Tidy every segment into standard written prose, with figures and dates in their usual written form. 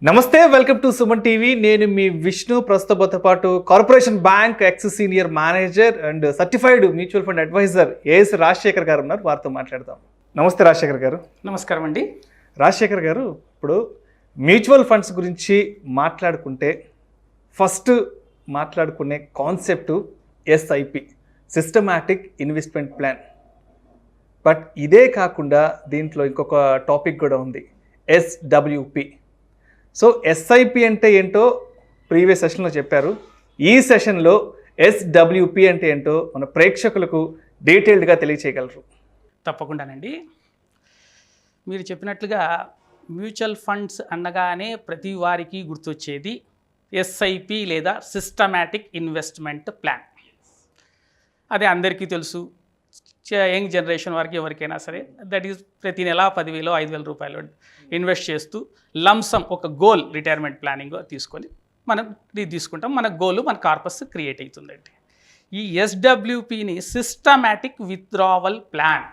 నమస్తే, welcome to Suman TV. నేను మీ విష్ణు. ప్రస్తుతంతో పాటు Corporation Bank ex senior manager and certified mutual fund advisor A రాజశేఖర్ గారు ఉన్నారు. వారితో మాట్లాడదాం. నమస్తే రాజశేఖర్ గారు. నమస్కారం అండి. రాజశేఖర్ గారు, ఇప్పుడు మ్యూచువల్ ఫండ్స్ గురించి మాట్లాడుకుంటే ఫస్ట్ మాట్లాడుకునే concept SIP, systematic investment plan. But ఇదే కాకుండా దీంట్లో ఇంకొక టాపిక్ కూడా ఉంది, SWP. సో ఎస్ఐపి అంటే ఏంటో ప్రీవియస్ సెషన్లో చెప్పారు. ఈ సెషన్లో SWP అంటే ఏంటో మన ప్రేక్షకులకు డీటెయిల్డ్గా తెలియచేయగలరు? తప్పకుండానండి. మీరు చెప్పినట్లుగా మ్యూచువల్ ఫండ్స్ అనగానే ప్రతి వారికి గుర్తొచ్చేది SIP లేదా సిస్టమాటిక్ ఇన్వెస్ట్మెంట్ ప్లాన్. అదే అందరికీ తెలుసు. యంగ్ జనరేషన్ వారికి ఎవరికైనా సరే దట్ ఈస్ ప్రతి నెల 10,000 5,000 రూపాయలు ఇన్వెస్ట్ చేస్తూ లంసమ్ ఒక గోల్ రిటైర్మెంట్ ప్లానింగ్ తీసుకొని మనం ఇది తీసుకుంటాం. మన గోల్ మన కార్పస్ క్రియేట్ అవుతుందండి. ఈ SWPని సిస్టమాటిక్ విత్డ్రావల్ ప్లాన్.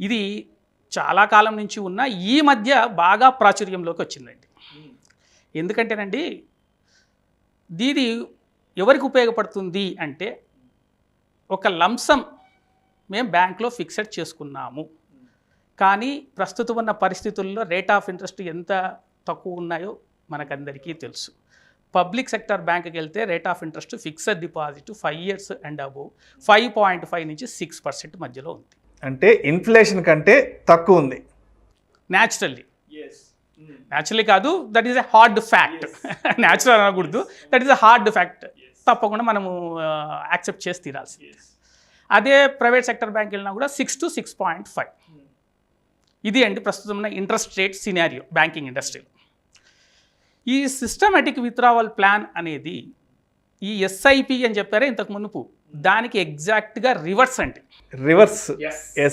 ఇది చాలా కాలం నుంచి ఉన్న ఈ మధ్య బాగా ప్రాచుర్యంలోకి వచ్చిందండి. ఎందుకంటేనండి దీని ఎవరికి ఉపయోగపడుతుంది అంటే, ఒక లంసమ్ మేము బ్యాంక్లో ఫిక్సెడ్ చేసుకున్నాము, కానీ ప్రస్తుతం ఉన్న పరిస్థితుల్లో రేట్ ఆఫ్ ఇంట్రెస్ట్ ఎంత తక్కువ ఉన్నాయో మనకందరికీ తెలుసు. పబ్లిక్ సెక్టర్ బ్యాంక్కి వెళ్తే rate of interest fixed deposit 5 years and above 5.5 నుంచి 6% మధ్యలో ఉంది. అంటే ఇన్ఫ్లేషన్ కంటే తక్కువ ఉంది. న్యాచురల్లీ కాదు, that is a hard fact. Natural అనకూడదు, that is a hard fact. తప్పకుండా మనము యాక్సెప్ట్ చేసి తీరాల్సింది. అదే ప్రైవేట్ సెక్టర్ బ్యాంక్ వెళ్ళినా కూడా 6 to 6.5. ఇది అండి ప్రస్తుతం ఉన్న ఇంట్రెస్ట్ రేట్ సినారియో బ్యాంకింగ్ ఇండస్ట్రీలో. ఈ సిస్టమాటిక్ విత్డ్రావల్ ప్లాన్ అనేది ఈ SIP అని చెప్పారే ఇంతకు మునుపు, దానికి ఎగ్జాక్ట్గా రివర్స్ అండి. రివర్స్.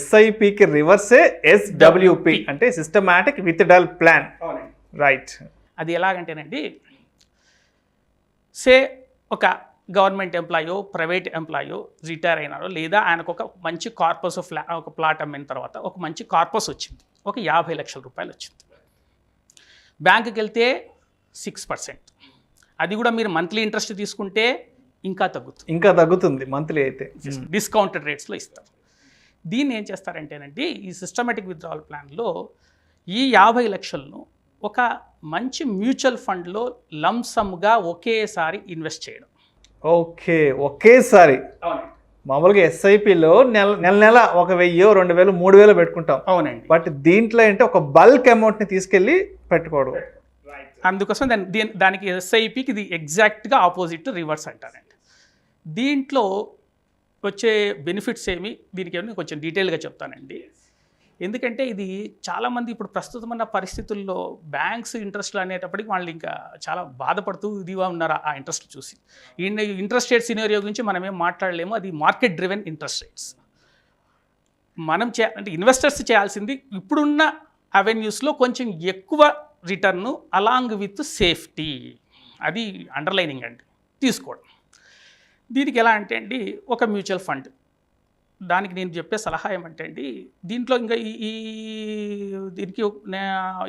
SIPకి రివర్సే SWP అంటే సిస్టమాటిక్ విత్డ్రావల్ ప్లాన్. రైట్. అది ఎలాగంటేనండి, సే ఒక గవర్నమెంట్ ఎంప్లాయో ప్రైవేట్ ఎంప్లాయో రిటైర్ అయినారో, లేదా ఆయనకు ఒక మంచి కార్పస్ ఒక ప్లాట్ అమ్మిన తర్వాత ఒక మంచి కార్పస్ వచ్చింది, ఒక 50 లక్షల రూపాయలు వచ్చింది. బ్యాంకుకి వెళ్తే 6%. అది కూడా మీరు మంత్లీ ఇంట్రెస్ట్ తీసుకుంటే ఇంకా తగ్గుతుంది. మంత్లీ అయితే డిస్కౌంటెడ్ రేట్స్లో ఇస్తారు. దీన్ని ఏం చేస్తారంటేనండి, ఈ సిస్టమాటిక్ విత్డ్రావల్ ప్లాన్లో ఈ 50 లక్షలను ఒక మంచి మ్యూచువల్ ఫండ్లో లంసమ్గా ఒకేసారి ఇన్వెస్ట్ చేయడం. ఓకే, ఒకేసారి. మామూలుగా SIPలో నెల 1,000 2,000 3,000 పెట్టుకుంటాం. అవునండి. బట్ దీంట్లో ఏంటంటే ఒక బల్క్ అమౌంట్ని తీసుకెళ్ళి పెట్టుకోవడం. అందుకోసం దానికి SIPకి ఇది ఎగ్జాక్ట్గా ఆపోజిట్, రివర్స్ అంటారండి. దీంట్లో వచ్చే బెనిఫిట్స్ దీనికి ఏమి కొంచెం డీటెయిల్గా చెప్తానండి. ఎందుకంటే ఇది చాలామంది ఇప్పుడు ప్రస్తుతం ఉన్న పరిస్థితుల్లో బ్యాంక్స్ ఇంట్రెస్ట్లు అనేటప్పటికి వాళ్ళు ఇంకా చాలా బాధపడుతూ ఇదిగా ఉన్నారు ఆ ఇంట్రెస్ట్ చూసి. ఈ ఇంట్రెస్ట్ రేట్ సినారియో గురించి మనం ఏం మాట్లాడలేము, అది మార్కెట్ డ్రివెన్ ఇంట్రెస్ట్ రేట్స్. మనం అంటే ఇన్వెస్టర్స్ చేయాల్సింది ఇప్పుడున్న అవెన్యూస్లో కొంచెం ఎక్కువ రిటర్ను అలాంగ్ విత్ సేఫ్టీ, అది అండర్లైనింగ్ అండి తీసుకోవడం. దీనికి ఎలా అంటే అండి, ఒక మ్యూచువల్ ఫండ్, దానికి నేను చెప్పే సలహా ఏమంటే అండి, దీంట్లో ఇంకా దీనికి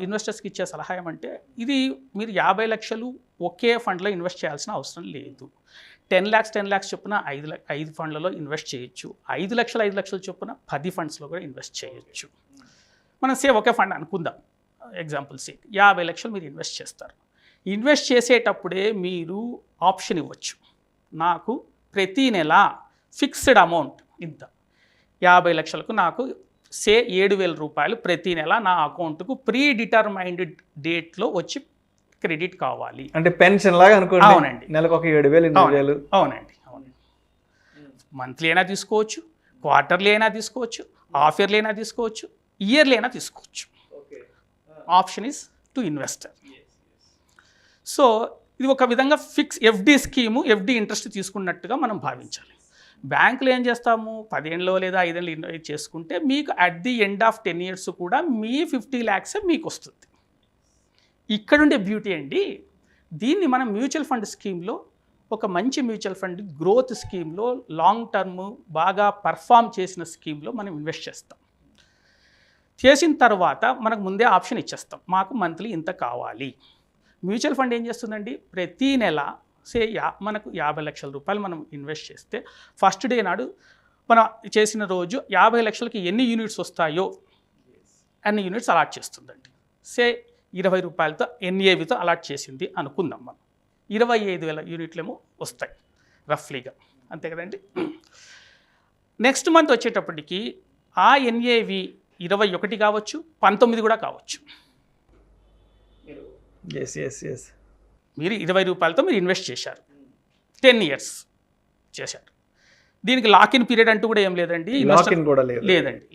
ఇన్వెస్టర్స్కి ఇచ్చే సలహా ఏమంటే, ఇది మీరు 50 లక్షలు ఒకే ఫండ్లో ఇన్వెస్ట్ చేయాల్సిన అవసరం లేదు. 10 lakhs చొప్పున 5 ఫండ్లలో ఇన్వెస్ట్ చేయొచ్చు. 5 లక్షలు చొప్పున 10 ఫండ్స్లో కూడా ఇన్వెస్ట్ చేయొచ్చు. మనం ఒకే ఫండ్ అనుకుందాం, ఎగ్జాంపుల్ 50 లక్షలు మీరు ఇన్వెస్ట్ చేస్తారు. ఇన్వెస్ట్ చేసేటప్పుడే మీరు ఆప్షన్ ఇవ్వచ్చు, నాకు ప్రతి నెల ఫిక్స్డ్ అమౌంట్ ఇంత, 50 లక్షలకు నాకు 7,000 రూపాయలు ప్రతి నెల నా అకౌంట్కు ప్రీ డిటర్మైన్డ్ డేట్లో వచ్చి క్రెడిట్ కావాలి. అంటే పెన్షన్ లాగా అనుకోండి. అవునండి. నెలకు ఒక 7,000 8,000. అవునండి. మంత్లీ అయినా తీసుకోవచ్చు, క్వార్టర్లీ అయినా తీసుకోవచ్చు, హాఫ్ ఇయర్లీ అయినా తీసుకోవచ్చు, ఇయర్లీ అయినా తీసుకోవచ్చు. Option is to investor. So ఇది ఒక విధంగా fix FD scheme, FD interest తీసుకున్నట్టుగా మనం భావించాలి. బ్యాంకులో ఏం చేస్తాము, 10 ఏళ్ళలో లేదా 5 ఏళ్ళు ఇన్వెస్ట్ చేసుకుంటే మీకు at the end of 10 years కూడా మీ 50 lakhs మీకు వస్తుంది. ఇక్కడుండే బ్యూటీ అండి, దీన్ని మనం మ్యూచువల్ ఫండ్ స్కీమ్లో, ఒక మంచి మ్యూచువల్ ఫండ్ గ్రోత్ స్కీమ్లో, లాంగ్ టర్మ్ బాగా పర్ఫామ్ చేసిన స్కీమ్లో మనం ఇన్వెస్ట్ చేస్తాం. చేసిన తర్వాత మనకు ముందే ఆప్షన్ ఇచ్చేస్తాం, మాకు మంత్లీ ఇంత కావాలి. మ్యూచువల్ ఫండ్ ఏం చేస్తుందండి, ప్రతీ నెల మనకు 50 లక్షల రూపాయలు మనం ఇన్వెస్ట్ చేస్తే ఫస్ట్ డే నాడు మనం చేసిన రోజు 50 లక్షలకి ఎన్ని యూనిట్స్ వస్తాయో అన్ని యూనిట్స్ అలాట్ చేస్తుందండి. 20 రూపాయలతో ఎన్ఏవితో అలాట్ చేసింది అనుకుందాం, మనం 25,000 యూనిట్లేమో వస్తాయి రఫ్లీగా, అంతే కదండి. నెక్స్ట్ మంత్ వచ్చేటప్పటికి ఆ ఎన్ఏవి 21 కావచ్చు, 19 కూడా కావచ్చు. మీరు 20 రూపాయలతో మీరు ఇన్వెస్ట్ చేశారు, 10 ఇయర్స్ చేశారు. దీనికి లాకిన్ పీరియడ్ అంటూ కూడా ఏం లేదండి, లేదండి.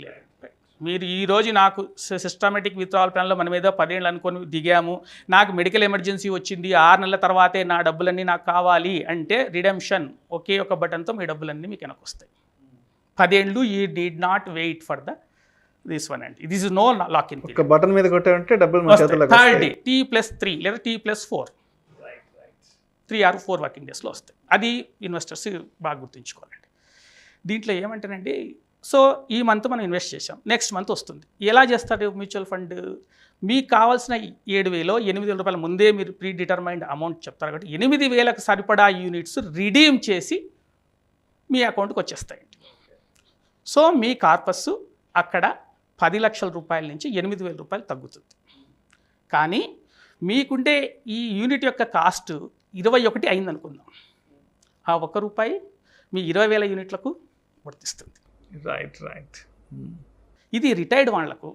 మీరు ఈరోజు నాకు సిస్టమేటిక్ విత్డ్రావల్ ప్లాన్లో మనం ఏదో 10 ఏళ్ళు అనుకొని దిగాము, నాకు మెడికల్ ఎమర్జెన్సీ వచ్చింది, 6 నెలల తర్వాతే నా డబ్బులన్నీ నాకు కావాలి అంటే రిడెంప్షన్ ఒకే ఒక బటన్తో మీ డబ్బులన్నీ మీకు వెనక్కి వస్తాయి. 10 ఏళ్ళు you need not wait for this one అండి. This is no lock in period. Button మీద కొట్టారంటే డబ్బులు థర్డ్ డే T+3 లేదా T+4 3 or 4 వర్కింగ్ డేస్లో వస్తాయి. అది ఇన్వెస్టర్స్ బాగా గుర్తుంచుకోవాలండి. దీంట్లో ఏమంటానండి, సో ఈ మంత్ మనం ఇన్వెస్ట్ చేసాం, నెక్స్ట్ మంత్ వస్తుంది. ఎలా చేస్తారు మ్యూచువల్ ఫండ్, మీకు కావాల్సిన 7,000 8,000 రూపాయల ముందే మీరు ప్రీ డిటర్మైన్డ్ అమౌంట్ చెప్తారు కాబట్టి 8,000కు సరిపడా యూనిట్స్ రిడీమ్ చేసి మీ అకౌంట్కి వచ్చేస్తాయండి. సో మీ కార్పస్ అక్కడ 10 లక్షల రూపాయల నుంచి 8,000 రూపాయలు తగ్గుతుంది. కానీ మీకుంటే ఈ యూనిట్ యొక్క కాస్ట్ 21 అయింది అనుకుందాం, ఆ ₹1 మీ 20,000 యూనిట్లకు వర్తిస్తుంది. రైట్. ఇది రిటైర్డ్ వాళ్లకు,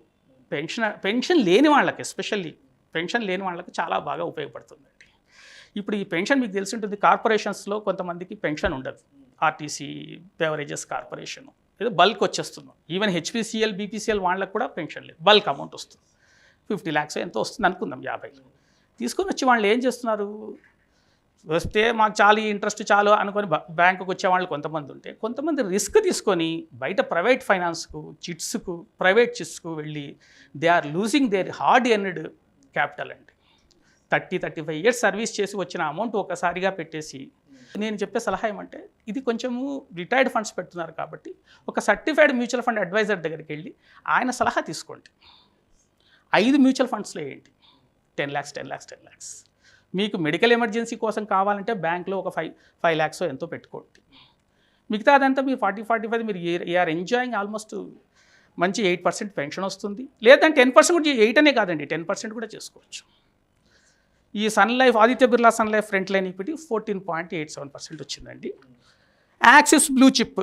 పెన్షన్ లేని వాళ్ళకి, ఎస్పెషల్లీ పెన్షన్ లేని వాళ్ళకి చాలా బాగా ఉపయోగపడుతుందండి. ఇప్పుడు ఈ పెన్షన్ మీకు తెలిసి ఉంటుంది, కార్పొరేషన్స్లో కొంతమందికి పెన్షన్ ఉండదు. ఆర్టీసీ, బెవరేజెస్ కార్పొరేషన్ ఏదో బల్క్ వచ్చేస్తున్నాం. ఈవెన్ హెచ్పిసిఎల్, బీపీసీఎల్ వాళ్ళకి కూడా పెన్షన్ లేదు, బల్క్ అమౌంట్ వస్తుంది. 50 lakhs ఎంతో వస్తుంది అనుకుందాం, 50 తీసుకొని వచ్చి వాళ్ళు ఏం చేస్తున్నారు, వస్తే మాకు చాలా ఇంట్రెస్ట్ చాలు అనుకొని బ్యాంకుకి వచ్చే వాళ్ళు కొంతమంది ఉంటే, కొంతమంది రిస్క్ తీసుకొని బయట ప్రైవేట్ ఫైనాన్స్కు, చిట్స్కు, ప్రైవేట్ చిట్స్కు వెళ్ళి they are losing their hard earned capital అండి. 30-35 years సర్వీస్ చేసి వచ్చిన అమౌంట్ ఒకసారిగా పెట్టేసి, నేను చెప్పే సలహా ఏమంటే, ఇది కొంచెము రిటైర్డ్ ఫండ్స్ పెడుతున్నారు కాబట్టి ఒక సర్టిఫైడ్ మ్యూచువల్ ఫండ్ అడ్వైజర్ దగ్గరికి వెళ్ళి ఆయన సలహా తీసుకోండి. 5 మ్యూచువల్ ఫండ్స్లో వేయండి, 10 lakhs. మీకు మెడికల్ ఎమర్జెన్సీ కోసం కావాలంటే బ్యాంక్లో ఒక 5 lakhs ఎంతో పెట్టుకోండి. మిగతా అదంతా మీరు 40-45 మీరు ఏఆర్ ఎంజాయింగ్ ఆల్మోస్ట్ మంచి 8% పెన్షన్ వస్తుంది. లేదంటే 10% కూడా, 8 అనే కాదండి, 10% కూడా చేసుకోవచ్చు. ఈ Sun Life, Aditya Birla Sun Life front line equity 14.87% వచ్చిందండి. Axis blue chip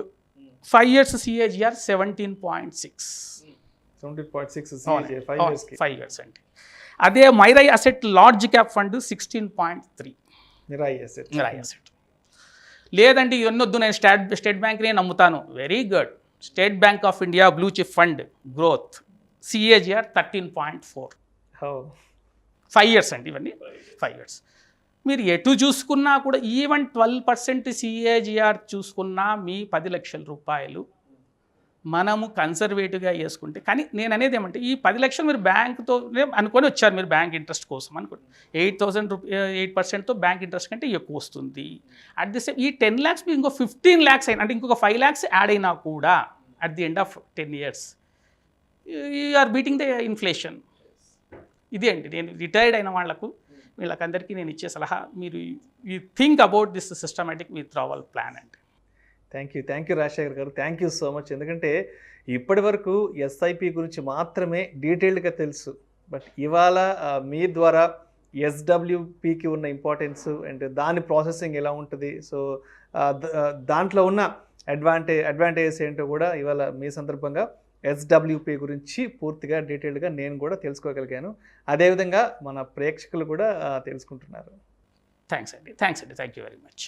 5 years CAGR 17.6. 5 years అండి. అదే Mirae asset large cap fund 16.3. Mirae asset. లేదండి ఇవన్నొద్దు, నేను స్టేట్ బ్యాంక్నే నమ్ముతాను, very good. State Bank of India blue chip fund growth CAGR 13.4. 5 years అండి, ఇవన్నీ 5 years. మీరు ఎటు చూసుకున్నా కూడా ఈవెన్ 12% CAGR చూసుకున్నా మీ 10 లక్షల రూపాయలు మనము కన్సర్వేటివ్గా వేసుకుంటే, కానీ నేను అనేది ఏమంటే, ఈ 10 లక్షలు మీరు బ్యాంకుతో అనుకొని వచ్చారు, మీరు బ్యాంక్ ఇంట్రెస్ట్ కోసం అనుకోండి, 8%తో బ్యాంక్ ఇంట్రెస్ట్ కంటే ఎక్కువ వస్తుంది. అట్ ది సేమ్ ఈ 10 lakhs మీకు ఇంకో 15 lakhs అయినా, అంటే ఇంకొక 5 lakhs యాడ్ అయినా కూడా at the end of 10 years you are beating the inflation. ఇదే అండి నేను రిటైర్డ్ అయిన వీళ్ళకందరికీ నేను ఇచ్చే సలహా, మీరు you think about this systematic withdrawal plan అండి. థ్యాంక్ యూ రాజశేఖర్ గారు, థ్యాంక్ యూ సో మచ్. ఎందుకంటే ఇప్పటి వరకు ఎస్ఐపి గురించి మాత్రమే డీటెయిల్డ్గా తెలుసు, బట్ ఇవాళ మీ ద్వారా SWPకి ఉన్న ఇంపార్టెన్స్ అండ్ దాని ప్రాసెసింగ్ ఎలా ఉంటుంది, సో దాంట్లో ఉన్న అడ్వాంటేజెస్ ఏంటో కూడా ఇవాళ మీ సందర్భంగా SWP గురించి పూర్తిగా డీటెయిల్డ్గా నేను కూడా తెలుసుకోగలిగాను. అదేవిధంగా మన ప్రేక్షకులు కూడా తెలుసుకుంటున్నారు. థ్యాంక్స్ అండి, థ్యాంక్ యూ వెరీ మచ్.